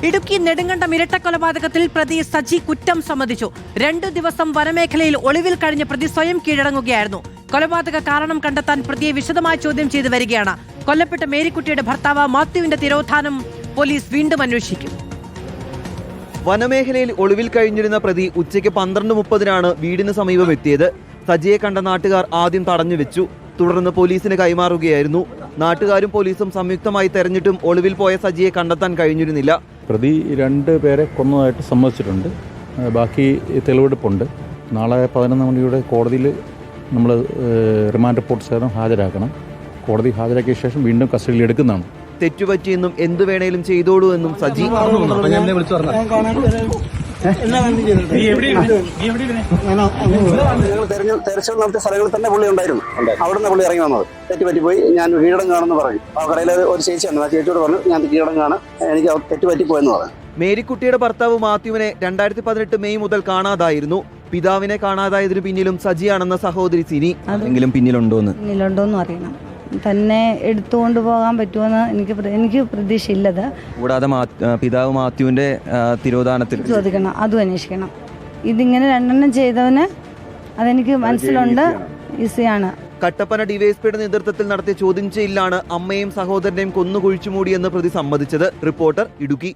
ഇടുക്കി നെടുങ്കണ്ടം ഇരട്ടക്കൊലപാതകത്തിൽ പ്രതി സജി കുറ്റം സമ്മതിച്ചു. 2 ദിവസം വനമേഖലയിൽ ഒളിവിൽ കഴിഞ്ഞ പ്രതി സ്വയം കീഴടങ്ങുകയായിരുന്നു. കൊലപാതക കാരണം കണ്ടെത്താൻ പ്രതിയെ വിശദമായി ചോദ്യം ചെയ്തു വരികയാണ്. കൊല്ലപ്പെട്ട മേരിക്കുട്ടിയുടെ ഭർത്താവ് മാത്യുവിന്റെ തിരോധാനം പോലീസ് വീണ്ടും അന്വേഷിക്കും. വനമേഖലയിൽ ഒളിവിൽ കഴിഞ്ഞിരുന്ന പ്രതി ഉച്ചയ്ക്ക് 12:30 വീടിന് സമീപം എത്തിയത്. സജിയെ കണ്ട നാട്ടുകാർ ആദ്യം തടഞ്ഞുവെച്ചു. തുടർന്ന് പോലീസിന് കൈമാറുകയായിരുന്നു. നാട്ടുകാരും പോലീസും സംയുക്തമായി തെരഞ്ഞിട്ടും ഒളിവിൽ പോയ സജിയെ കണ്ടെത്താൻ കഴിഞ്ഞിരുന്നില്ല. പ്രതി 2 പേരെ കൊന്നതായിട്ട് സമ്മതിച്ചിട്ടുണ്ട്. ബാക്കി തെളിവെടുപ്പുണ്ട്. നാളെ 11 മണിയുടെ കോടതിയിൽ നമ്മൾ റിമാൻഡ് റിപ്പോർട്ട് സഹിതം ഹാജരാക്കണം. കോടതി ഹാജരാക്കിയ ശേഷം വീണ്ടും കസ്റ്റഡിയിൽ എടുക്കുന്നതാണ്. തെറ്റുപറ്റിയെന്നും എന്ത് വേണേലും ചെയ്തോളൂ എന്നും സജി തെരച്ചിൽ നടത്തിയ സ്ഥലങ്ങളിൽ തന്നെ പുള്ളി ഉണ്ടായിരുന്നു. അവിടെ നിന്ന് പുള്ളി ഇറങ്ങി വന്നത് തെറ്റുപറ്റിപ്പോയി, ഞാൻ കീഴടങ്ങാണെന്ന് പറയും. ആ കടയിൽ ഒരു ചേച്ചിയാണ്, ആ ചേച്ചിയോട് പറഞ്ഞു ഞാൻ കീഴടങ്ങാണ്, എനിക്ക് തെറ്റുപറ്റിപ്പോയെന്ന് പറഞ്ഞു. മേരിക്കുട്ടിയുടെ ഭർത്താവ് മാത്യുവിനെ 2018 മെയ് മുതൽ കാണാതായിരുന്നു. പിതാവിനെ കാണാതായതിനു പിന്നിലും സജിയാണെന്ന സഹോദരി സിനി. എന്തെങ്കിലും പിന്നിലുണ്ടോന്ന് അറിയണം. തന്നെ എടുത്തുകൊണ്ട് പോകാൻ പറ്റുമെന്ന് എനിക്ക് പ്രതീക്ഷയില്ലത്. കൂടാതെ പിതാവ് മാത്യുവിന്റെ തിരോധാനത്തിൽ ചോദിക്കണം, അതും അന്വേഷിക്കണം. ഇതിങ്ങനെ 2 ചെയ്തവന് അതെനിക്ക് മനസ്സിലുണ്ട്, ഈസിയാണ്. കട്ടപ്പന ഡിവൈഎസ്പിയുടെ നേതൃത്വത്തിൽ നടത്തിയ ചോദ്യം ചെയ്യലിലാണ് അമ്മയും സഹോദരനെയും കൊന്നു കുഴിച്ചുമൂടിയെന്ന് പ്രതി സമ്മതിച്ചത്. റിപ്പോർട്ടർ, ഇടുക്കി.